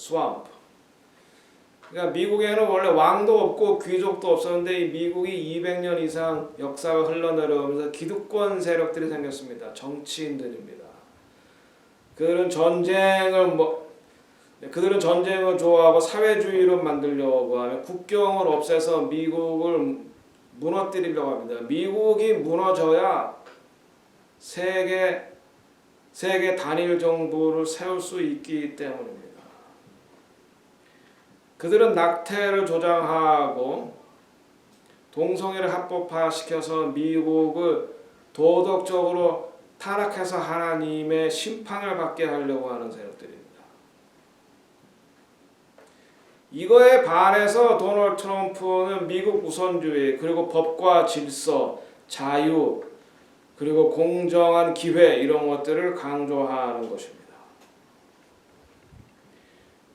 swamp. 그러니까 미국에는 원래 왕도 없고 귀족도 없었는데 이 미국이 200년 이상 역사가 흘러내려오면서 기득권 세력들이 생겼습니다. 정치인들입니다. 그들은 전쟁을 좋아하고 사회주의로 만들려고 하며 국경을 없애서 미국을 무너뜨리려고 합니다. 미국이 무너져야 세계 단일 정부를 세울 수 있기 때문입니다. 그들은 낙태를 조장하고 동성애를 합법화시켜서 미국을 도덕적으로 타락해서 하나님의 심판을 받게 하려고 하는 세력들입니다. 이거에 반해서 도널드 트럼프는 미국 우선주의, 그리고 법과 질서, 자유, 그리고 공정한 기회 이런 것들을 강조하는 것입니다.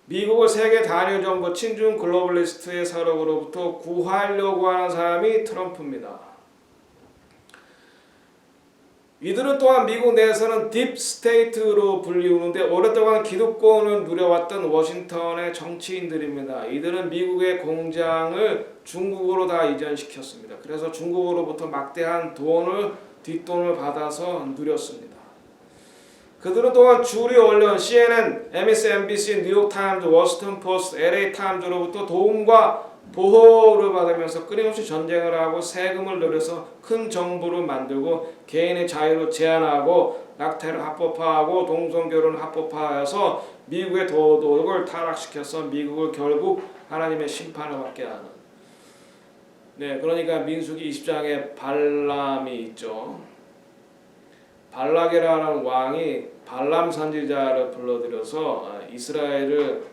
미국을 세계 단일 정부 친중 글로벌리스트의 세력으로부터 구하려고 하는 사람이 트럼프입니다. 이들은 또한 미국 내에서는 딥스테이트로 불리우는데 오랫동안 기득권을 누려왔던 워싱턴의 정치인들입니다. 이들은 미국의 공장을 중국으로 다 이전시켰습니다. 그래서 중국으로부터 막대한 뒷돈을 받아서 누렸습니다. 그들은 또한 주류 언론 CNN, MSNBC, 뉴욕타임즈, 워싱턴 포스트, LA타임즈로부터 도움과 보호를 받으면서 끊임없이 전쟁을 하고 세금을 늘려서 큰 정부를 만들고 개인의 자유를 제한하고 낙태를 합법화하고 동성결혼을 합법화해서 미국의 도덕을 타락시켜서 미국을 결국 하나님의 심판을 받게 하는. 그러니까 민수기 20장에 발람이 있죠. 발락이라는 왕이 발람 선지자를 불러들여서 이스라엘을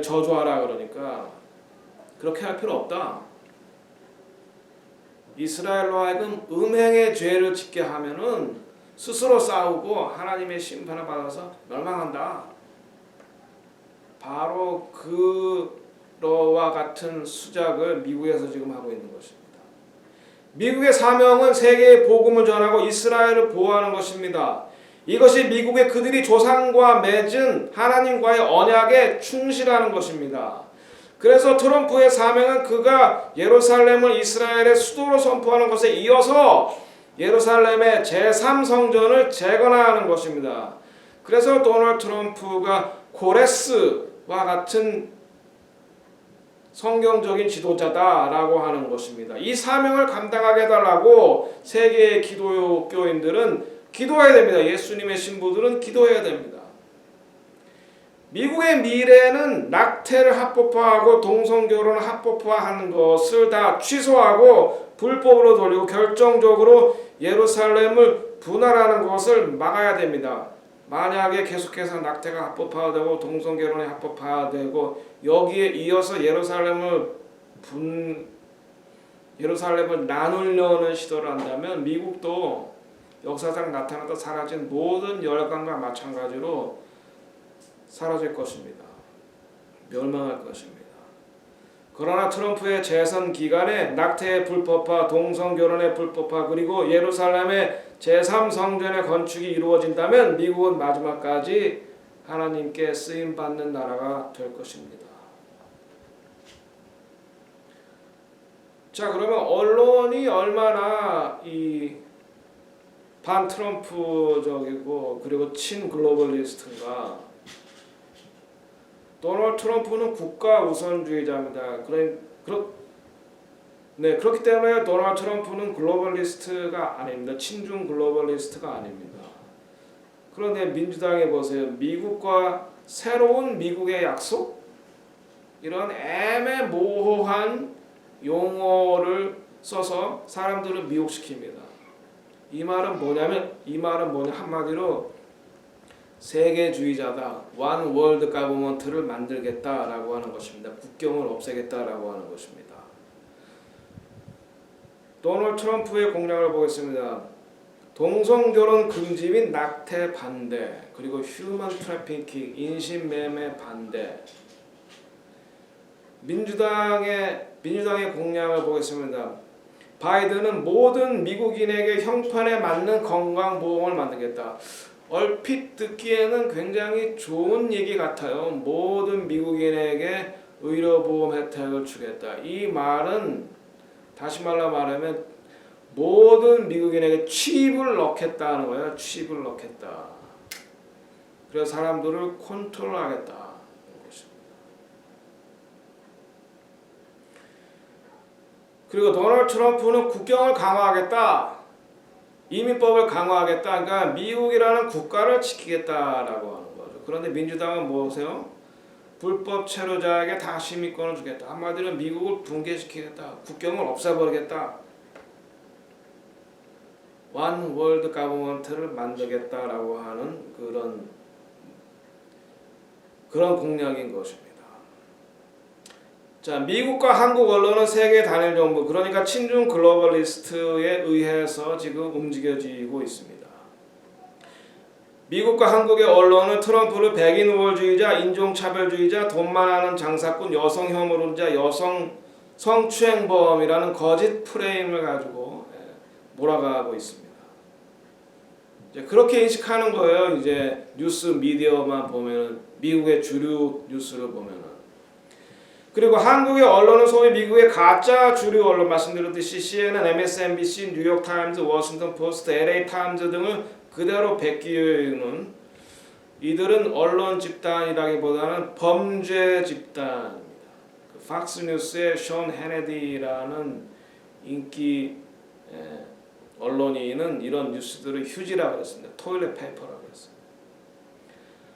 저주하라 그러니까 그렇게 할 필요 없다. 이스라엘로 하여금 음행의 죄를 짓게 하면은 스스로 싸우고 하나님의 심판을 받아서 멸망한다. 바로 그러와 같은 수작을 미국에서 지금 하고 있는 것입니다. 미국의 사명은 세계에 복음을 전하고 이스라엘을 보호하는 것입니다. 이것이 미국의 그들이 조상과 맺은 하나님과의 언약에 충실하는 것입니다. 그래서 트럼프의 사명은 그가 예루살렘을 이스라엘의 수도로 선포하는 것에 이어서 예루살렘의 제3성전을 재건하는 것입니다. 그래서 도널드 트럼프가 코레스와 같은 성경적인 지도자다라고 하는 것입니다. 이 사명을 감당하게 해달라고 세계의 기독교인들은 기도해야 됩니다. 예수님의 신부들은 기도해야 됩니다. 미국의 미래는 낙태를 합법화하고 동성결혼을 합법화하는 것을 다 취소하고 불법으로 돌리고 결정적으로 예루살렘을 분할하는 것을 막아야 됩니다. 만약에 계속해서 낙태가 합법화되고 동성결혼이 합법화되고 여기에 이어서 예루살렘을 나누려는 시도를 한다면 미국도 역사상 나타났다 사라진 모든 열강과 마찬가지로 사라질 것입니다. 멸망할 것입니다. 그러나 트럼프의 재선 기간에 낙태의 불법화, 동성결혼의 불법화, 그리고 예루살렘의 제3성전의 건축이 이루어진다면 미국은 마지막까지 하나님께 쓰임받는 나라가 될 것입니다. 자, 그러면 언론이 얼마나 이 반트럼프적이고 그리고 친글로벌리스트인가. 도널드 트럼프는 국가 우선주의자입니다. 그렇기 때문에 도널드 트럼프는 글로벌리스트가 아닙니다. 친중 글로벌리스트가 아닙니다. 그런데 민주당에 보세요. 미국과 새로운 미국의 약속? 이런 애매모호한 용어를 써서 사람들을 미혹시킵니다. 이 말은 뭐냐 한마디로 세계주의자다. One World Government를 만들겠다라고 하는 것입니다. 국경을 없애겠다라고 하는 것입니다. 도널드 트럼프의 공약을 보겠습니다. 동성결혼 금지 및 낙태 반대, 그리고 휴먼 트래피킹, 인신매매 반대. 민주당의 공약을 보겠습니다. 바이든은 모든 미국인에게 형편에 맞는 건강보험을 만들겠다. 얼핏 듣기에는 굉장히 좋은 얘기 같아요. 모든 미국인에게 의료보험 혜택을 주겠다. 이 말은 다시 말하면 모든 미국인에게 칩을 넣겠다는 거예요. 칩을 넣겠다. 그래서 사람들을 컨트롤하겠다. 그리고 도널드 트럼프는 국경을 강화하겠다. 이민법을 강화하겠다. 그러니까 미국이라는 국가를 지키겠다라고 하는 거죠. 그런데 민주당은 뭐세요? 불법 체류자에게 다 시민권을 주겠다. 한마디로 미국을 붕괴시키겠다. 국경을 없애버리겠다. One World Government를 만들겠다라고 하는 그런 공약인 것입니다. 자, 미국과 한국 언론은 세계 단일 정부, 그러니까 친중 글로벌리스트에 의해서 지금 움직여지고 있습니다. 미국과 한국의 언론은 트럼프를 백인 우월주의자, 인종차별주의자, 돈 많아하는 장사꾼, 여성 혐오론자, 여성 성추행범이라는 거짓 프레임을 가지고 몰아가고 있습니다. 이제 그렇게 인식하는 거예요. 이제 뉴스 미디어만 보면은, 미국의 주류 뉴스를 보면은. 그리고 한국의 언론은 소위 미국의 가짜 주류 언론, 말씀드렸듯이 CNN, MSNBC, 뉴욕타임즈, 워싱턴 포스트, LA 타임즈 등을 그대로 베끼는, 이들은 언론 집단이라기보다는 범죄 집단입니다. 팍스뉴스의 션 헤네디라는 인기 언론인은 이런 뉴스들을 휴지라고 했습니다. 토일렛 페이퍼라고 했습니다.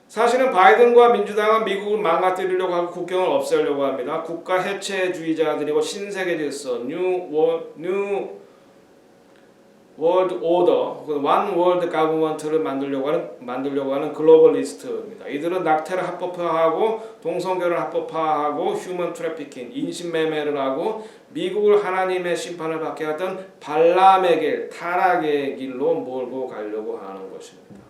사실은 바이든과 민주당은 미국을 망가뜨리려고 하고 국경을 없애려고 합니다. 국가 해체주의자들이고 신세계 질서, 뉴 월드 오더, 원 월드 가버먼트를 만들려고 하는 글로벌리스트입니다. 이들은 낙태를 합법화하고 동성결을 합법화하고 휴먼 트래피킹, 인신매매를 하고 미국을 하나님의 심판을 받게 하던 발람의 길, 타락의 길로 몰고 가려고 하는 것입니다.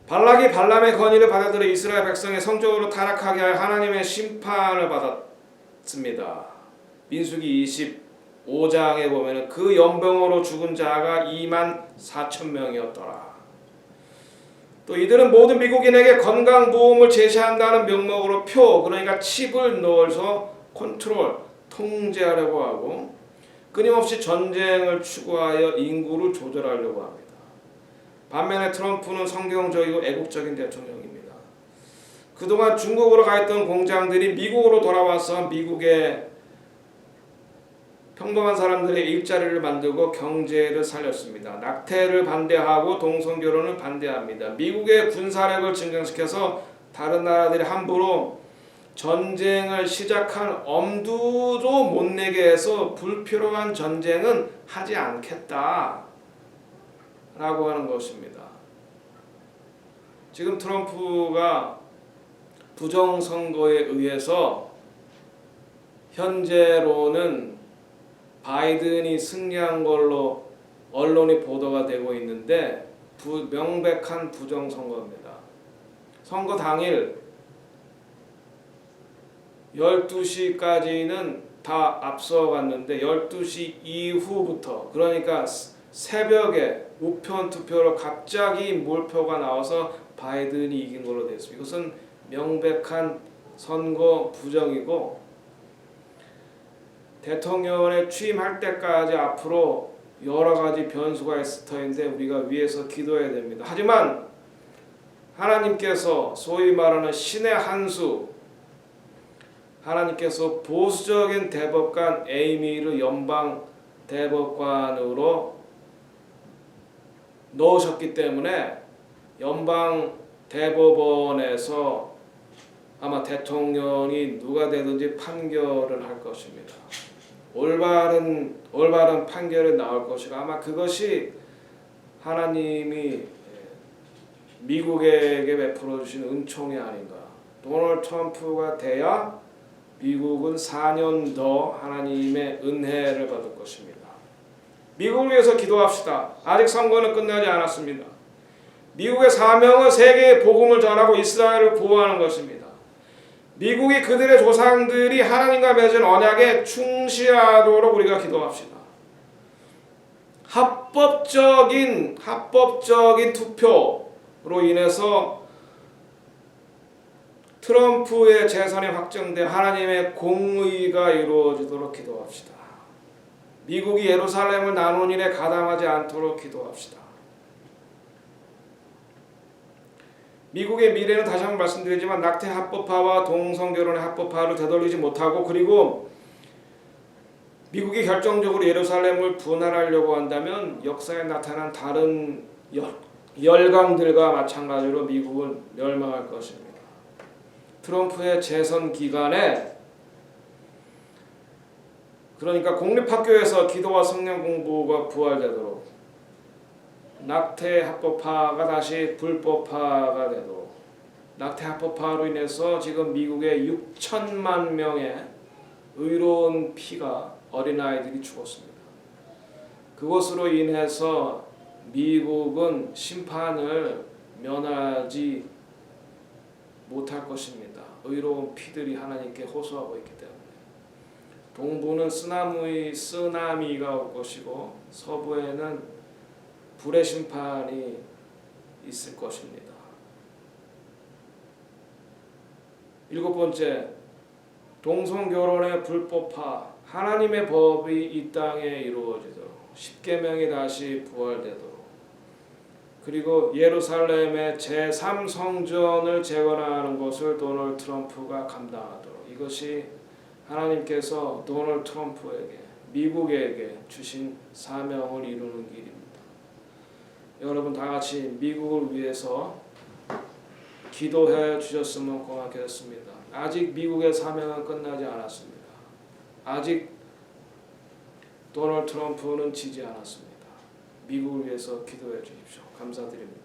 발락이 발람의 건의를 받아들여 이스라엘 백성이 성적으로 타락하게 하여 하나님의 심판을 받았습니다. 민수기 25장에 보면 그 연병으로 죽은 자가 24,000명이었더라. 또 이들은 모든 미국인에게 건강보험을 제시한다는 명목으로 그러니까 칩을 넣어서 컨트롤, 통제하려고 하고 끊임없이 전쟁을 추구하여 인구를 조절하려고 합니다. 반면에 트럼프는 성경적이고 애국적인 대통령입니다. 그동안 중국으로 가 있던 공장들이 미국으로 돌아와서 미국의 평범한 사람들의 일자리를 만들고 경제를 살렸습니다. 낙태를 반대하고 동성결혼을 반대합니다. 미국의 군사력을 증강시켜서 다른 나라들이 함부로 전쟁을 시작할 엄두도 못 내게 해서 불필요한 전쟁은 하지 않겠다 라고 하는 것입니다. 지금 트럼프가 부정선거에 의해서 현재로는 바이든이 승리한 걸로 언론이 보도가 되고 있는데 명백한 부정선거입니다. 선거 당일 12시까지는 다 앞서갔는데 12시 이후부터, 그러니까 새벽에 우편 투표로 갑자기 몰표가 나와서 바이든이 이긴 걸로 됐습니다. 이것은 명백한 선거 부정이고, 대통령에 취임할 때까지 앞으로 여러 가지 변수가 있을 터인데 우리가 위에서 기도해야 됩니다. 하지만 하나님께서 소위 말하는 신의 한수, 하나님께서 보수적인 대법관 에이미를 연방 대법관으로 넣으셨기 때문에 연방 대법원에서 아마 대통령이 누가 되든지 판결을 할 것입니다. 올바른 판결이 나올 것이고, 아마 그것이 하나님이 미국에게 베풀어 주신 은총이 아닌가. 도널드 트럼프가 돼야 미국은 4년 더 하나님의 은혜를 받을 것입니다. 미국을 위해서 기도합시다. 아직 선거는 끝나지 않았습니다. 미국의 사명은 세계에 복음을 전하고 이스라엘을 보호하는 것입니다. 미국이 그들의 조상들이 하나님과 맺은 언약에 충실하도록 우리가 기도합시다. 합법적인 투표로 인해서 트럼프의 재선이 확정돼 하나님의 공의가 이루어지도록 기도합시다. 미국이 예루살렘을 나눈 일에 가담하지 않도록 기도합시다. 미국의 미래는 다시 한번 말씀드리지만 낙태 합법화와 동성결혼의 합법화를 되돌리지 못하고, 그리고 미국이 결정적으로 예루살렘을 분할하려고 한다면 역사에 나타난 다른 열강들과 마찬가지로 미국은 멸망할 것입니다. 트럼프의 재선 기간에, 그러니까 공립학교에서 기도와 성경 공부가 부활되도록, 낙태 합법화가 다시 불법화가 되도록, 낙태 합법화로 인해서 지금 미국의 6천만 명의 의로운 피가, 어린아이들이 죽었습니다. 그것으로 인해서 미국은 심판을 면하지 못할 것입니다. 의로운 피들이 하나님께 호소하고 있기 때문에. 동부는 쓰나미가 올 것이고 서부에는 불의 심판이 있을 것입니다. 7번째, 동성결혼의 불법화, 하나님의 법이 이 땅에 이루어지도록, 십계명이 다시 부활되도록, 그리고 예루살렘의 제3성전을 재건하는 것을 도널드 트럼프가 감당하도록, 이것이 하나님께서 도널드 트럼프에게, 미국에게 주신 사명을 이루는 길입니다. 여러분 다 같이 미국을 위해서 기도해 주셨으면 고맙겠습니다. 아직 미국의 사명은 끝나지 않았습니다. 아직 도널드 트럼프는 지지 않았습니다. 미국을 위해서 기도해 주십시오. 감사드립니다.